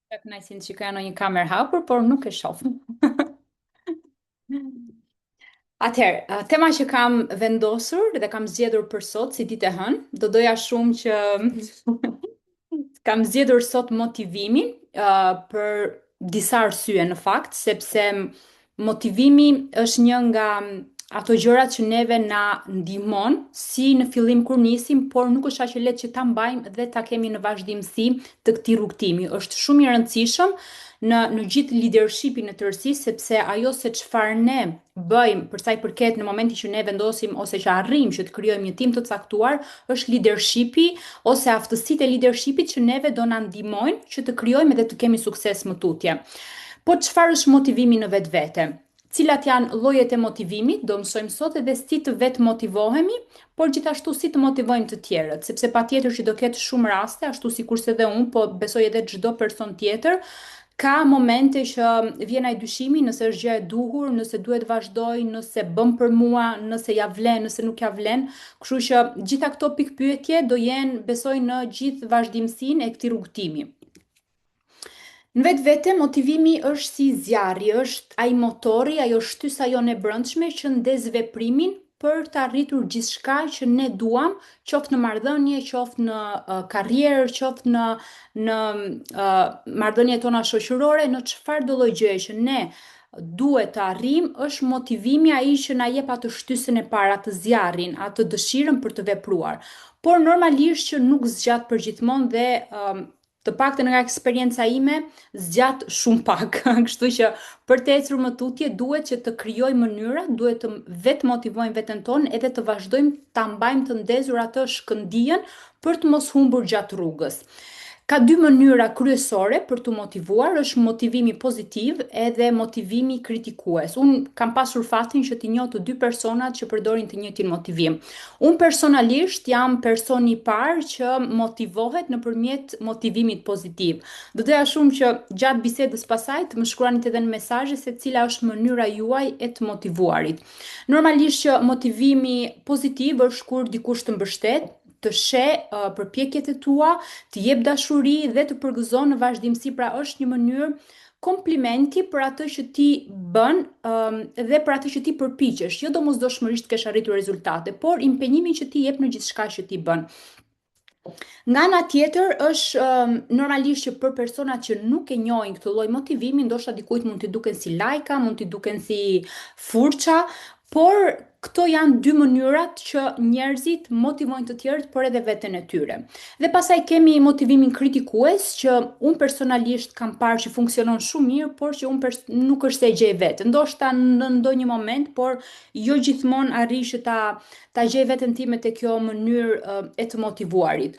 Ka kënaqësinë që ka në një kamerë hapur, por nuk e shoh. Atëherë, tema që kam vendosur dhe kam zgjedhur për sot si ditë e hënë, do doja shumë që kam zgjedhur sot motivimin, për disa arsye në fakt, sepse motivimi është një nga ato gjërat që neve na ndihmon si në fillim kur nisim, por nuk është aq e lehtë që ta mbajmë dhe ta kemi në vazhdimsi të këtij rrugtimi. Është shumë i rëndësishëm në gjithë leadershipin në tërësi, sepse ajo se çfarë ne bëjmë për sa i përket në momentin që ne vendosim ose që arrijmë që të krijojmë një tim të caktuar, është leadershipi ose aftësitë e leadershipit që neve do na ndihmojnë që të krijojmë dhe të kemi sukses më tutje. Po çfarë është motivimi në vetvete? Cilat janë llojet e motivimit, do mësojmë sot edhe si të vetë motivohemi, por gjithashtu si të motivojmë të tjerët, sepse patjetër që do ketë shumë raste, ashtu sikurse edhe unë, po besoj edhe çdo person tjetër, ka momente që vjen ai dyshimi nëse është gjë e duhur, nëse duhet vazhdoj, nëse bën për mua, nëse ja vlen, nëse nuk ja vlen. Kështu që gjitha këto pikpyetje do jenë, besoj, në gjithë vazhdimsinë e këtij rrugtimi. Në vetë vete, motivimi është si zjarri, është ai motori, ajo shtysa jonë e brendshme që ndes veprimin për të arritur gjithçka që ne duam, qoftë në marrëdhënie, qoftë në karrierë, qoftë në marrëdhëniet tona shoqërore, në çfarëdo lloj gjëje që ne duhet të arrijmë, është motivimi ai që na jep atë shtysën e parë, atë zjarrin, atë dëshirën për të vepruar. Por normalisht që nuk zgjat përgjithmonë dhe të paktën nga eksperienca ime, zgjat shumë pak. Kështu që për të ecur më tutje duhet që të krijojmë mënyra, duhet të vetë motivojmë veten tonë edhe të vazhdojmë ta mbajmë të ndezur atë shkëndijën për të mos humbur gjatë rrugës. Ka dy mënyra kryesore për të motivuar, është motivimi pozitiv edhe motivimi kritikues. Unë kam pasur fatin që t'i njoh të dy personat që përdorin të njëjtin motivim. Unë personalisht jam personi i parë që motivohet nëpërmjet motivimit pozitiv. Do doja shumë që gjatë bisedës pasaj të më shkruanit edhe në mesazhe se cila është mënyra juaj e të motivuarit. Normalisht që motivimi pozitiv është kur dikush të mbështet, të sheh përpjekjet e tua, të jep dashuri dhe të përgëzon në vazhdimsi, pra është një mënyrë komplimenti për atë që ti bën, dhe për atë që ti përpiqesh, jo domosdoshmërisht të kesh arritur rezultate, por impenjimin që ti jep në gjithçka që ti bën. Nga ana tjetër është normalisht që për personat që nuk e njohin këtë lloj motivimi, ndoshta dikujt mund t'i duken si lajka, mund t'i duken si furça, por këto janë dy mënyrat që njerëzit motivojnë të tjerët, por edhe veten e tyre. Dhe pastaj kemi motivimin kritikues, që unë personalisht kam parë që funksionon shumë mirë, por që unë nuk është se e gjej vetë. Ndoshta në ndonjë moment, por jo gjithmonë arrij që ta gjej veten time te kjo mënyrë e të motivuarit.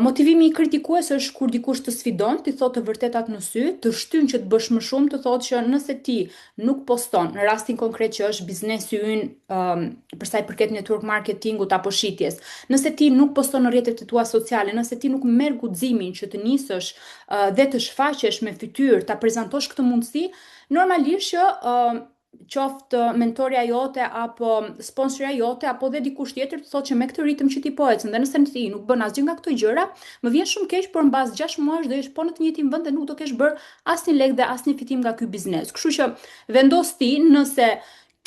Motivimi i kritikues është kur dikush të sfidon, ti thotë të vërtetat në sy, të shtyn që të bësh më shumë, të thotë që nëse ti nuk poston, në rastin konkret që është biznesi ynë, për sa i përket network marketingut apo shitjes, nëse ti nuk poston në rrjetet e tua sociale, nëse ti nuk merr guximin që të nisësh dhe të shfaqesh me fytyrë, ta prezantosh këtë mundësi, normalisht që qoftë mentorja jote apo sponsorja jote apo dhe dikush tjetër të thotë që me këtë ritëm që ti po ecën dhe nëse ti nuk bën asgjë nga këto gjëra, më vjen shumë keq, por mbas 6 muajsh do jesh po në të njëjtin vend dhe nuk do kesh bër asnjë lek dhe asnjë fitim nga ky biznes. Kështu që vendos ti nëse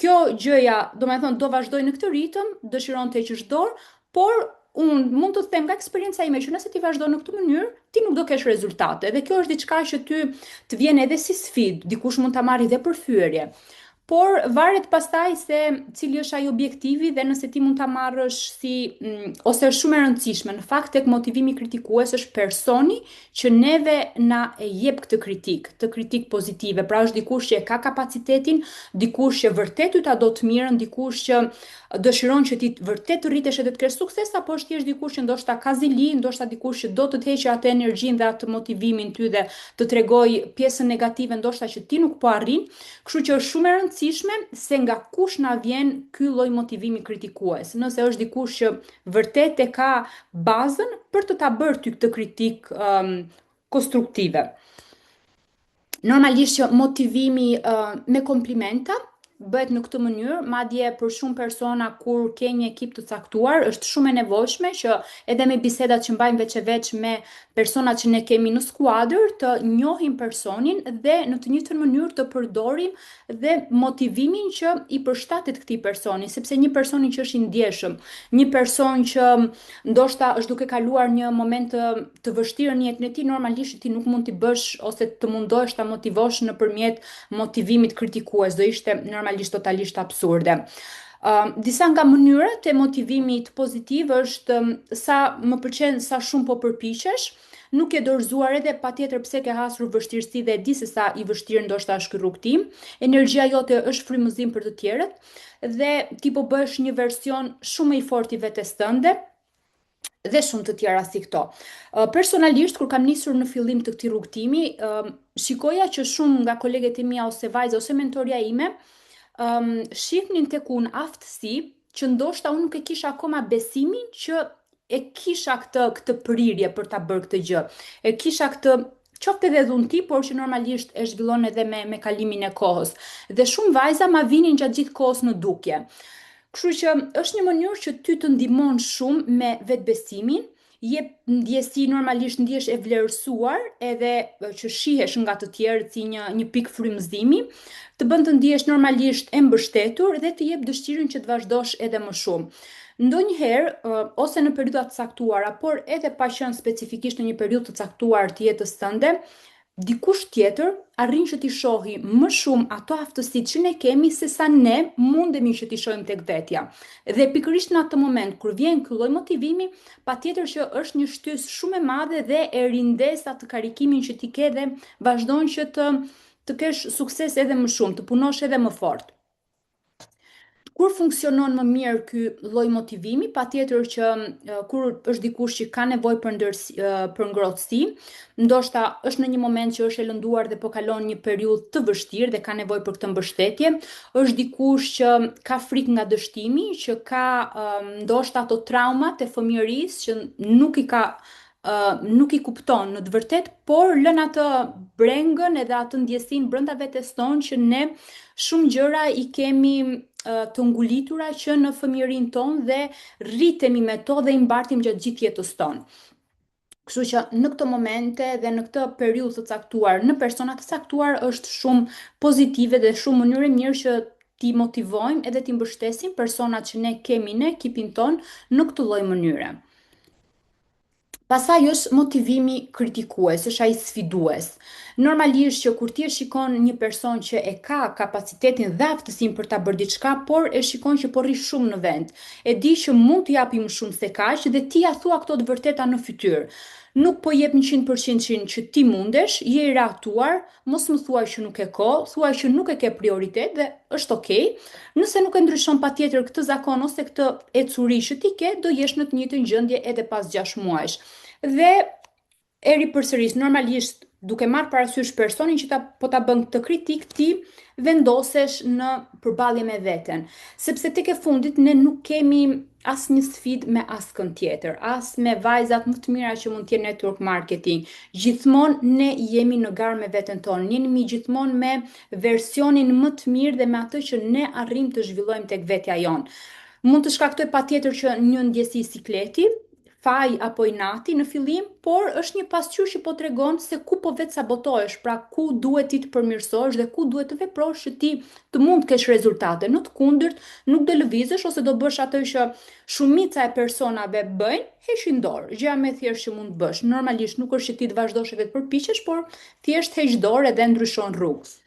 kjo gjëja, domethënë, do vazhdoj në këtë ritëm, dëshiron të heqësh dorë, por unë mund të them nga eksperienca ime që nëse ti vazhdon në këtë mënyrë, ti nuk do kesh rezultate. Dhe kjo është diçka që ty të vjen edhe si sfidë, dikush mund ta marrë dhe për fyerje. Por varet pastaj se cili është ai objektivi dhe nëse ti mund ta marrësh si ose është shumë e rëndësishme. Në fakt tek motivimi kritikues është personi që neve na e jep këtë të kritik pozitive. Pra është dikush që e ka kapacitetin, dikush që vërtet ty ta do të mirën, dikush që dëshiron që ti vërtet të rritesh edhe të kesh sukses, apo është thjesht dikush që ndoshta ka zili, ndoshta dikush që do të heqë atë energjinë dhe atë motivimin ty dhe të tregoj pjesën negative ndoshta që ti nuk po arrin. Kështu që është shumë e rëndësishme se nga kush na vjen ky lloj motivimi kritikues. Nëse është dikush që vërtet e ka bazën për të ta bërë ty këtë kritik konstruktive. Normalisht që motivimi me komplimenta bëhet në këtë mënyrë, madje për shumë persona kur ke një ekip të caktuar, është shumë e nevojshme që edhe me bisedat që mbajmë veç e veç me personat që ne kemi në skuadër, të njohim personin dhe në të njëjtën mënyrë të përdorim dhe motivimin që i përshtatet këtij personi, sepse një personi që është i ndjeshëm, një person që ndoshta është duke kaluar një moment të vështirë në jetën e tij, normalisht ti nuk mund t'i bësh ose të mundohesh ta motivosh nëpërmjet motivimit kritikues, do ishte normalisht totalisht absurde. Disa nga mënyrat e motivimit pozitiv është sa më pëlqen sa shumë po përpiqesh, nuk e dorëzuar edhe patjetër pse ke hasur vështirësi dhe e di se sa i vështirë ndoshta është ky rrugtim. Energjia jote është frymëzim për të tjerët dhe ti po bësh një version shumë më i fortë i vetes tënde dhe shumë të tjera si këto. Personalisht, kur kam nisur në fillim të këtij rrugtimi, shikoja që shumë nga koleget e mia ose vajza ose mentoria ime, shihnin tek unë aftësi që ndoshta unë nuk e kisha akoma besimin që e kisha këtë prirje për ta bërë këtë gjë. E kisha këtë qoftë edhe dhunti, por që normalisht e zhvillon edhe me kalimin e kohës. Dhe shumë vajza ma vinin gjatë gjithë kohës në dukje. Kështu që është një mënyrë që ty të ndihmon shumë me vetbesimin, jep ndjesi normalisht ndihesh e vlerësuar edhe që shihesh nga të tjerët si një pikë frymëzimi, të bën të ndihesh normalisht e mbështetur dhe të jep dëshirën që të vazhdosh edhe më shumë. Ndonjëherë, ose në periudha të caktuara, por edhe pa qenë specifikisht në një periudhë të caktuar të jetës tënde, dikush tjetër arrin që t'i shohi më shumë ato aftësitë që ne kemi se sa ne mundemi që t'i shohim tek vetja. Dhe pikërisht në atë moment kur vjen ky lloj motivimi, patjetër që është një shtys shumë e madhe dhe e rindes atë karikimin që ti ke dhe vazhdon që të kesh sukses edhe më shumë, të punosh edhe më fort. Kur funksionon më mirë ky lloj motivimi, patjetër që kur është dikush që ka nevojë për ngrohtësi, ndoshta është në një moment që është e lënduar dhe po kalon një periudhë të vështirë dhe ka nevojë për këtë mbështetje, është dikush që ka frikë nga dështimi, që ka ndoshta ato traumat e fëmijërisë që nuk i kupton në të vërtet, por lën atë brengën edhe atë ndjesinë brenda vetes tonë që ne shumë gjëra i kemi të ngulitura që në fëmijërinë tonë dhe rritemi me to dhe i mbartim gjatë gjithë jetës tonë. Kështu që në këto momente dhe në këtë periudhë të caktuar, në persona të caktuar është shumë pozitive dhe shumë mënyrë e mirë që ti motivojmë edhe ti mbështesim personat që ne kemi në ekipin tonë në këtë lloj mënyre. Pastaj është motivimi kritikues, është ai sfidues. Normalisht që kur ti e shikon një person që e ka kapacitetin dhe aftësinë për ta bërë diçka, por e shikon që po rri shumë në vend, e di që mund të japi më shumë se kaq dhe ti ja thua këto të vërteta në fytyrë. Nuk po jep 100% që ti mundesh, je i reaktuar, mos më thuaj që nuk e ka, thuaj që nuk e ke prioritet dhe është okay. Nëse nuk e ndryshon patjetër këtë zakon ose këtë ecuri që ti ke, do jesh në të njëjtën gjendje edhe pas 6 muajsh. Dhe e ripërsëris, normalisht duke marrë parasysh personin që po ta bën këtë kritik, ti vendosesh në përballje me veten, sepse tek e fundit ne nuk kemi asnjë sfidë me askën tjetër, as me vajzat më të mira që mund të jenë network marketing. Gjithmonë ne jemi në garë me veten tonë, ne jemi gjithmonë me versionin më të mirë dhe me atë që ne arrim të zhvillojmë tek vetja jonë. Mund të shkaktoj patjetër që një ndjesi sikleti, faj apo inati në fillim, por është një pasqyrë që po tregon se ku po vetë sabotohesh, pra ku duhet ti të përmirësohesh dhe ku duhet të veprosh që ti të mund të kesh rezultate. Në të kundërt, nuk do lëvizësh ose do bësh atë që shumica e personave bëjnë, heshin dorë. Gjëja më e thjeshtë që mund të bësh. Normalisht nuk është që ti të vazhdosh edhe të përpiqesh, por thjesht heq dorë edhe ndryshon rrugë.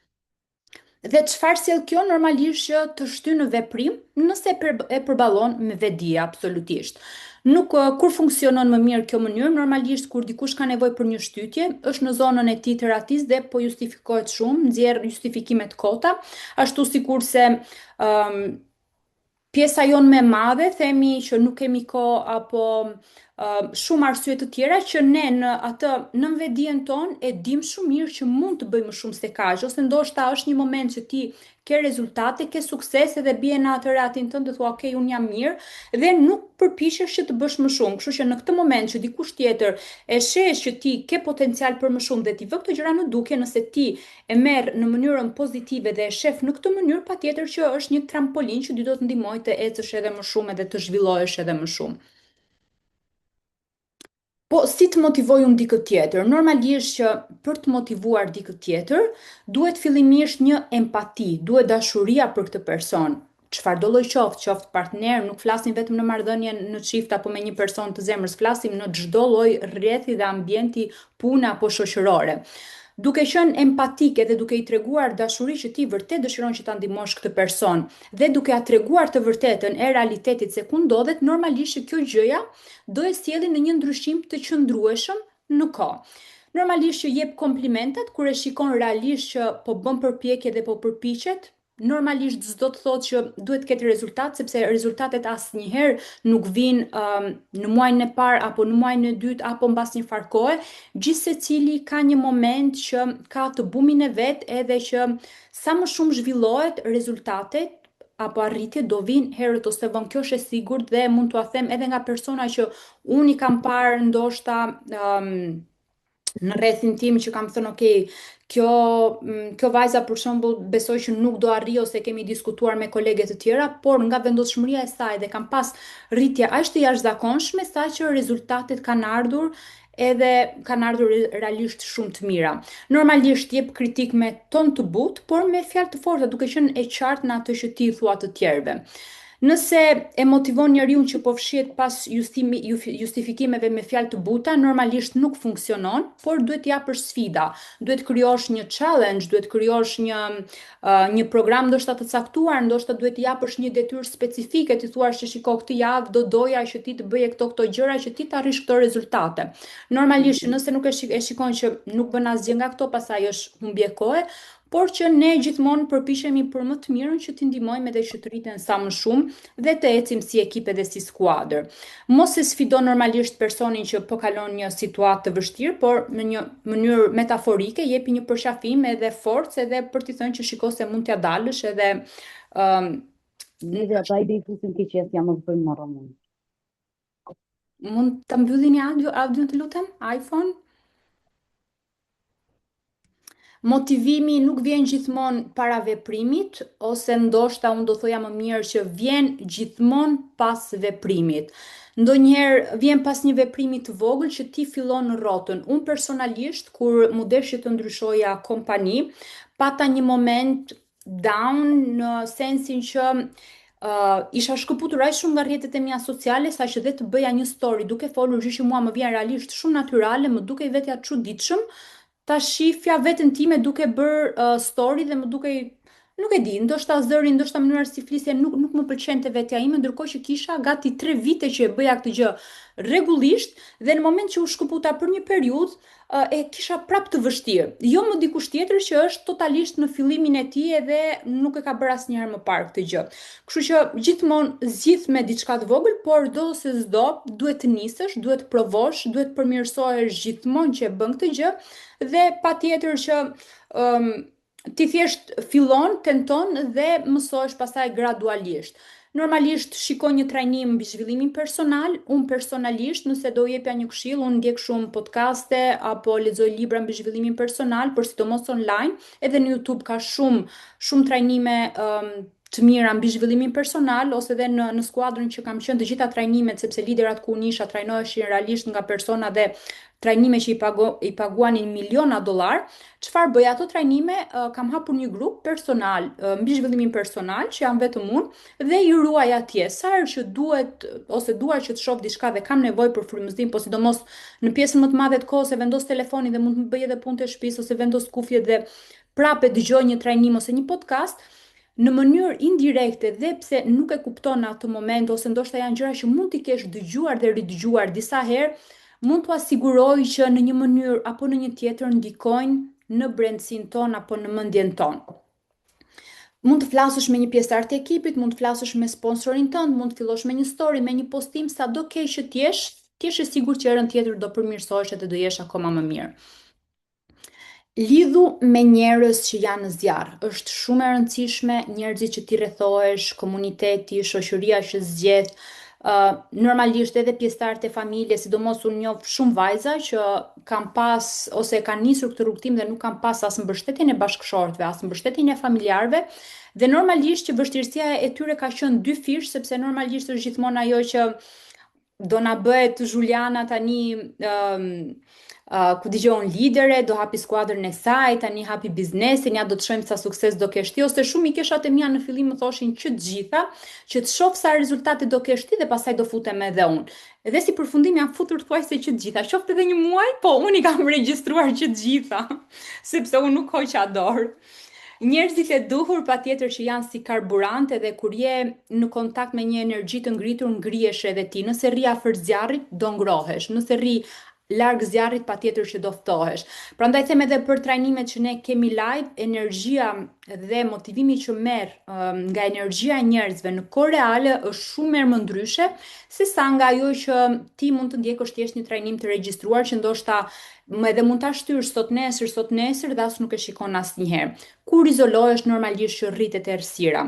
Dhe çfarë sjell kjo normalisht që të shty në veprim nëse e përballon me vetdije absolutisht. Nuk kur funksionon më mirë kjo mënyrë, normalisht kur dikush ka nevojë për një shtytje, është në zonën e tij të ratis dhe po justifikohet shumë, nxjerr justifikime të kota, ashtu sikurse pjesa jonë më e madhe themi që nuk kemi kohë apo shumë arsye të tjera që ne në atë nënvetdijen tonë e dim shumë mirë që mund të bëjmë shumë se kaq, ose ndoshta është një moment që ti ke rezultate, ke sukses edhe bie në atë ratin tënd të thua, ok, un jam mirë dhe nuk përpiqesh që të bësh më shumë. Kështu që në këtë moment që dikush tjetër e sheh që ti ke potencial për më shumë dhe ti vë këto gjëra në dukje, nëse ti e merr në mënyrën pozitive dhe e shef në këtë mënyrë, patjetër që është një trampolin që dy do të ndihmojë të ecësh edhe më shumë edhe të zhvillohesh edhe më shumë. Po, si të motivoj unë dikë tjetër? Normalisht që për të motivuar dikë tjetër, duhet fillimisht një empati, duhet dashuria për këtë person. Çfarë do lloj qoftë partner, nuk flasim vetëm në marrëdhënie në çift apo me një person të zemrës, flasim në çdo lloj rrjethi dhe ambienti pune apo shoqërore. Duke qenë empatike dhe duke i treguar dashuri që ti vërtet dëshiron që ta ndihmosh këtë person dhe duke ja treguar të vërtetën e realitetit se ku ndodhet, normalisht që kjo gjëja do e sjellin në një ndryshim të qëndrueshëm në kohë. Normalisht që jep komplimentat kur e shikon realisht që po bën përpjekje dhe po përpiqet, normalisht s'do të thotë që duhet të ketë rezultat, sepse rezultatet asnjëherë nuk vijnë në muajin e parë apo në muajin e dytë apo mbas një farë kohe. Gjithsecili ka një moment që ka të bumin e vet edhe që sa më shumë zhvillohet rezultatet apo arritje do vinë herët ose vonë, kjo është e sigurt dhe mund t'ua them edhe nga persona që unë i kam parë ndoshta në rrethin tim që kam thënë, ok, kjo kjo vajza për shembull besoj që nuk do arrijë ose kemi diskutuar me kolege të tjera, por nga vendosmëria e saj dhe kam pas rritje aq të jashtëzakonshme sa që rezultatet kanë ardhur edhe kanë ardhur realisht shumë të mira. Normalisht jep kritik me ton të butë, por me fjalë të forta, duke qenë e qartë në atë që ti i thua të tjerëve. Nëse e motivon njeriu që po fshihet pas justifikimeve me fjalë të buta, normalisht nuk funksionon, por duhet japësh sfida. Duhet krijosh një challenge, duhet krijosh një program ndoshta të caktuar, ndoshta duhet japësh një detyrë specifike, ti thua që shiko këtë javë do doja që ti të bëje këto gjëra që ti të arrish këto rezultate. Normalisht, nëse nuk e shikon që nuk bën asgjë nga këto, pastaj është humbje kohe, por që ne gjithmonë përpiqemi për më të mirën që t'i ndihmojmë edhe që të rriten sa më shumë dhe të ecim si ekip edhe si skuadër. Mos e sfido normalisht personin që po kalon një situatë të vështirë, por në një mënyrë metaforike jepi një përshafim edhe forcë edhe për t'i thënë që shiko se mund t'ja dalësh edhe Lidhja ta i di fusin ke qes jam më bëjmë në Romun. mund ta mbyllini audion të lutem, iPhone. Motivimi nuk vjen gjithmonë para veprimit, ose ndoshta unë do thoja më mirë që vjen gjithmonë pas veprimit. Ndonjëherë vjen pas një veprimi të vogël që ti fillon në rrotën. Unë personalisht, kur mu deshi të ndryshoja kompani, pata një moment down në sensin që isha shkëputur aq shumë nga rrjetet e mia sociale, sa që dhe të bëja një story duke folur gjë që mua më vjen realisht shumë natyrale, më dukej vetja çuditshëm, ta shifja veten time duke bër story dhe më dukej, nuk e di, ndoshta zëri, ndoshta mënyra si flisje nuk më pëlqente vetja ime, ndërkohë që kisha gati 3 vite që e bëja këtë gjë rregullisht dhe në moment që u shkëputa për një periudhë e kisha prap të vështirë. Jo më dikush tjetër që është totalisht në fillimin e tij edhe nuk e ka bërë asnjëherë më parë këtë gjë. Kështu që gjithmonë zgjidh me diçka të vogël, por do ose s'do, duhet të nisësh, duhet të provosh, duhet të përmirësohesh gjithmonë që e bën këtë gjë dhe patjetër që ti thjesht fillon, tenton dhe mësohesh pastaj gradualisht. Normalisht shikoj një trajnim mbi zhvillimin personal, unë personalisht nëse do jepja një këshill, unë ndjek shumë podcaste apo lexoj libra mbi zhvillimin personal, por sidomos online, edhe në YouTube ka shumë trajnime të mira mbi zhvillimin personal ose edhe në skuadrën që kam qenë të gjitha trajnimet, sepse liderat ku unë isha trajnoheshin realisht nga persona dhe trajnime që i paguanin miliona dollar. Çfarë bëj ato trajnime? Kam hapur një grup personal mbi zhvillimin personal që jam vetëm unë dhe i ruaj atje sa herë që duhet ose dua që të shoh diçka dhe kam nevojë për frymëzim, po sidomos në pjesën më të madhe të kohës e vendos telefonin dhe mund të bëj edhe punë të shtëpisë ose vendos kufjet dhe prapë dëgjoj një trajnim ose një podcast në mënyrë indirekte dhe pse nuk e kupton në atë moment ose ndoshta janë gjëra që mund t'i kesh dëgjuar dhe ridëgjuar disa herë, mund t'u siguroj që në një mënyrë apo në një tjetër ndikojnë në brendësinë tonë apo në mendjen tonë. Mund të flasësh me një pjesëtar të ekipit, mund të flasësh me sponsorin tënd, mund të fillosh me një story, me një postim, sado ke që t'jesh, ti je i sigurt që herën tjetër do përmirësohesh dhe do jesh akoma më mirë. Lidhu me njerëz që janë në zjarr. Është shumë e rëndësishme njerëzit që ti rrethohesh, komuniteti, shoqëria që zgjedh. Normalisht edhe pjesëtarët e familjes, sidomos unë njoh shumë vajza që kanë pas ose kanë nisur këtë rrugtim dhe nuk kanë pas as mbështetjen e bashkëshortëve, as mbështetjen e familjarëve. Dhe normalisht që vështirësia e tyre ka qenë dy fish, sepse normalisht është gjithmonë ajo që do na bëhet Juliana tani ku dëgjon lidere, do hapi skuadrën e saj, tani hapi biznesin, ja do të shohim sa sukses do kesh ti, ose shumë i keshat e mia në fillim më thoshin që të gjitha, që të shoh sa rezultate do kesh ti dhe pastaj do futem edhe unë. Edhe si përfundim janë futur thuajse që të gjitha. Qoftë edhe një muaj, po unë i kam regjistruar që të gjitha, sepse unë nuk hoqa dorë. Njerëzit e duhur patjetër që janë si karburante dhe kur je në kontakt me një energji të ngritur, ngrihesh edhe ti. Nëse rri afër zjarrit, do ngrohesh. Nëse rri larg zjarrit, patjetër që do ftohesh. Prandaj them edhe për trajnimet që ne kemi live, energjia dhe motivimi që merr nga energjia e njerëzve në kohë reale është shumë më ndryshe se sa nga ajo që ti mund të ndjekësh thjesht një trajnim të regjistruar që ndoshta më edhe mund ta shtysh sot nesër dhe as nuk e shikon asnjëherë. Kur izolohesh normalisht që rritet e errësira.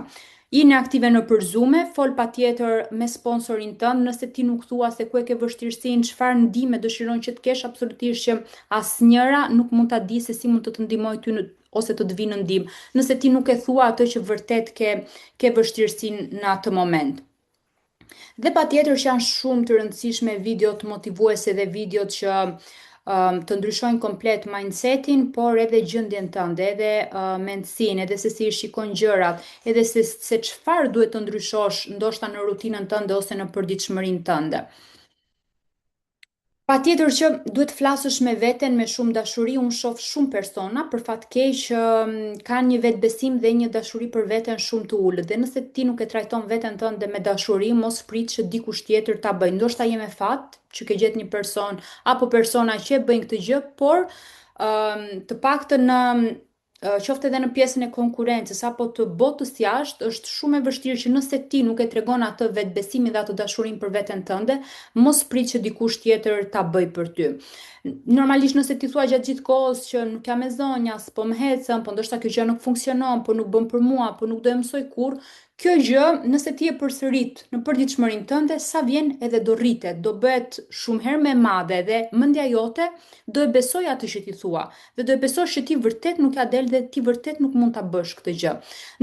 Jeni aktive në përzume, fol patjetër me sponsorin tënd, nëse ti nuk thua se ku e ke vështirësinë, çfarë ndihme dëshiron që të kesh, absolutisht që asnjëra nuk mund ta di se si mund të ndihmoj ty ose të vinë në ndihmë. Nëse ti nuk e thua atë që vërtet ke vështirësinë në atë moment. Dhe patjetër që janë shumë të rëndësishme videot motivuese dhe videot që të ndryshojnë komplet mindsetin, por edhe gjendjen tënde, edhe mendsinë, edhe se si i shikon gjërat, edhe se çfarë duhet të ndryshosh ndoshta në rutinën tënde ose në përditshmërinë tënde. Patjetër që duhet flasësh me veten me shumë dashuri, unë shoh shumë persona për fat keq që kanë një vetbesim dhe një dashuri për veten shumë të ulët. Dhe nëse ti nuk e trajton veten tënde me dashuri, mos prit që dikush tjetër ta bëjë. Ndoshta je me fat që ke gjetë një person apo persona që e bëjnë këtë gjë, por të paktën në qoftë edhe në pjesën e konkurrencës apo të botës jashtë, është shumë e vështirë që nëse ti nuk e tregon atë vetbesimin dhe atë dashurinë për veten tënde, mos prit që dikush tjetër ta bëj për ty. Normalisht nëse ti thua gjatë gjithë kohës që nuk jam e zonja, s'po më hecëm, po ndoshta kjo gjë nuk funksionon, po nuk bën për mua, po nuk do e mësoj kurrë, kjo gjë, nëse ti e përsërit në përditshmërinë tënde, sa vjen edhe do rritet, do bëhet shumë herë më e madhe dhe mendja jote do e besoj atë që ti thua dhe do e besosh që ti vërtet nuk ja del dhe ti vërtet nuk mund ta bësh këtë gjë.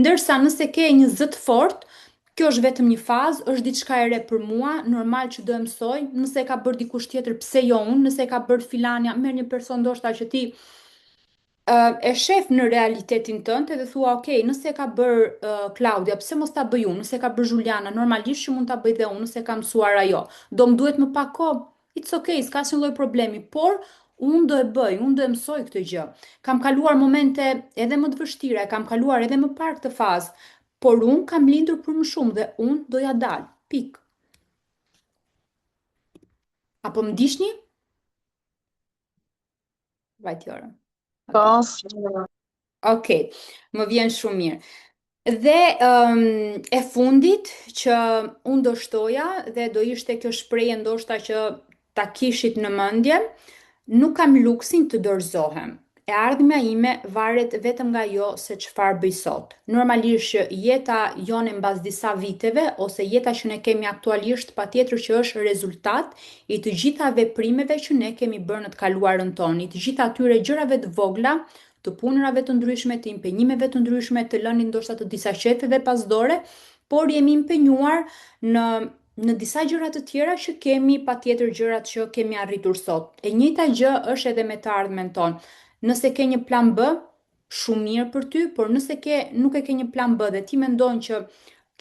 Ndërsa nëse ke një zë të fortë, kjo është vetëm një fazë, është diçka e re për mua, normal që do e mësoj. Nëse e ka bërë dikush tjetër, pse jo unë? Nëse e ka bërë filania, merr një person ndoshta që ti e shef në realitetin tënd edhe thua, ok, nëse e ka bërë Klaudia, pse mos ta bëj unë? Nëse e ka bërë Juliana, normalisht që mund ta bëj dhe unë, nëse ka mësuar ajo. Do më duhet më pak kohë? It's ok, s'ka asnjë lloj problemi, por unë do e bëj, unë do e mësoj këtë gjë. Kam kaluar momente edhe më të vështira, kam kaluar edhe më parë këtë fazë, por unë kam lindur për më shumë dhe unë do ja dal. Pik. Apo më dishni? Vajtjore. Po, Ok, më vjen shumë mirë. Dhe e fundit që unë do shtoja dhe do ishte kjo shprehje ndoshta që ta kishit në mendje, nuk kam luksin të dorëzohem. E ardhmja ime varet vetëm nga jo se çfarë bëj sot. Normalisht që jeta jone mbas disa viteve ose jeta që ne kemi aktualisht patjetër që është rezultat i të gjitha veprimeve që ne kemi bërë në të kaluarën tonë, i të gjitha atyre gjërave të vogla, të punërave të ndryshme, të impenjimeve të ndryshme, të lënit ndoshta të disa qefeve pasdore, por jemi impenjuar në disa gjëra të tjera që kemi patjetër gjërat që kemi arritur sot. E njëjta gjë është edhe me të ardhmen tonë. Nëse ke një plan B, shumë mirë për ty, por nëse nuk e ke një plan B dhe ti mendon që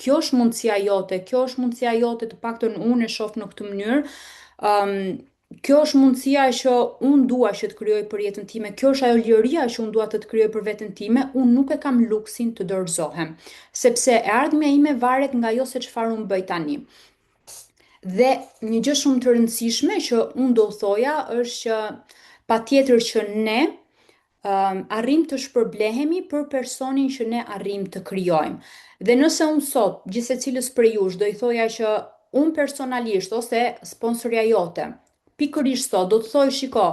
kjo është mundësia jote, kjo është mundësia jote, të paktën unë e shoh në këtë mënyrë, kjo është mundësia që unë dua që të krijoj për jetën time, kjo është ajo liria që unë dua të krijoj për veten time, unë nuk e kam luksin të dorëzohem, sepse e ardhmja ime varet nga ajo se çfarë unë bëj tani. Dhe një gjë shumë të rëndësishme që unë do thoja është që patjetër që ne arrim të shpërblehemi për personin që ne arrim të krijojmë. Dhe nëse unë sot, gjithsecilës prej jush, do i thoja që unë personalisht ose sponsorja jote pikërisht sot, do të thoj, shiko,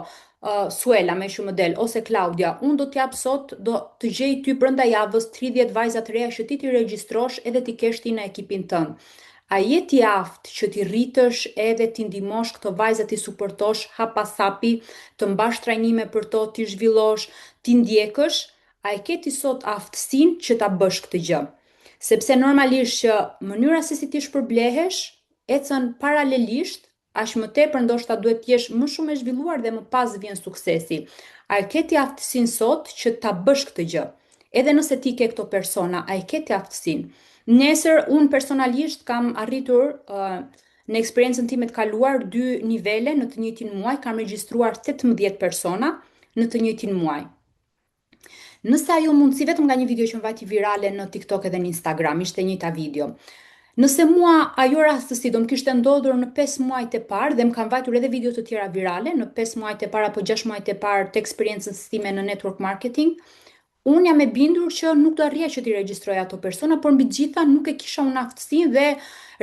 Suela me që model, ose Claudia, unë do t'jap sot, do të gjej ty brenda javës 30 vajza të reja që ti t'i regjistrosh edhe t'i kesh ti në ekipin tënd. A je ti aft që ti rritësh edhe ti ndihmosh këto vajza ti suportosh hap pas hapi, të mbash trajnime për to, ti zhvillosh, ti ndjekësh, a e ke ti sot aftësinë që ta bësh këtë gjë? Sepse normalisht që mënyra se si ti shpërblehesh ecën paralelisht, aq më tepër ndoshta duhet të jesh më shumë e zhvilluar dhe më pas vjen suksesi. A e ke ti aftësinë sot që ta bësh këtë gjë? Edhe nëse ti ke këto persona, a e ke ti aftësinë? Nesër, unë personalisht kam arritur në eksperiencën time të kaluar 2 nivele në të njëjtin muaj, kam regjistruar 18 persona në të njëjtin muaj. Nëse ajo mundësi vetëm nga një video që më vajti virale në TikTok edhe në Instagram, ishte e njëjta video. Nëse mua ajo rastësi do më kishte ndodhur në 5 muajt e parë dhe më kanë vajtur edhe video të tjera virale në 5 muajt e parë apo 6 muajt e parë të eksperiencës time në network marketing, unë jam e bindur që nuk do arrija që t'i regjistroja ato persona, por mbi gjitha nuk e kisha unë aftësinë dhe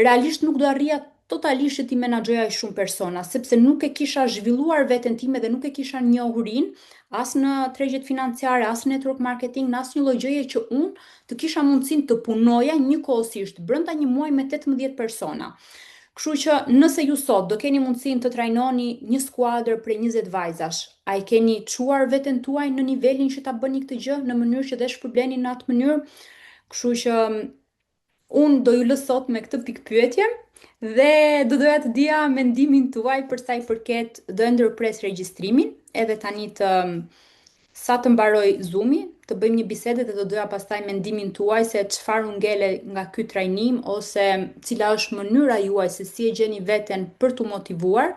realisht nuk do arrija totalisht që t'i menaxhoja shumë persona, sepse nuk e kisha zhvilluar veten time dhe nuk e kisha njohurin as në tregjet financiare, as në network marketing, në asnjë lloj gjëje që unë të kisha mundësinë të punoja njëkohësisht brenda një muaji me 18 persona. Kështu që nëse ju sot do keni mundësinë të trajnoni një skuadër prej 20 vajzash, a i keni çuar veten tuaj në nivelin që ta bëni këtë gjë në mënyrë që dhe shpërbleni në atë mënyrë? Kështu që unë do ju lë sot me këtë pikpyetje dhe do doja të dija mendimin tuaj për sa i përket do e ndërpres regjistrimin, edhe tani të sa të mbaroj Zoomi, të bëjmë një bisedë dhe do doja pastaj mendimin tuaj se çfarë u ngele nga ky trajnim ose cila është mënyra juaj se si e gjeni veten për t'u motivuar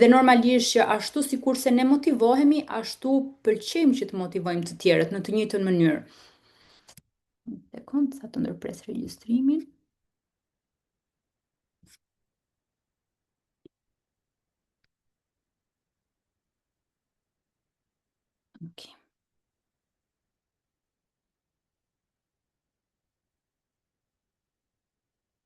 dhe normalisht që ashtu sikurse ne motivohemi, ashtu pëlqejmë që të motivojmë të tjerët në të njëjtën mënyrë. Një sekond, sa të ndërpres regjistrimin. Ok.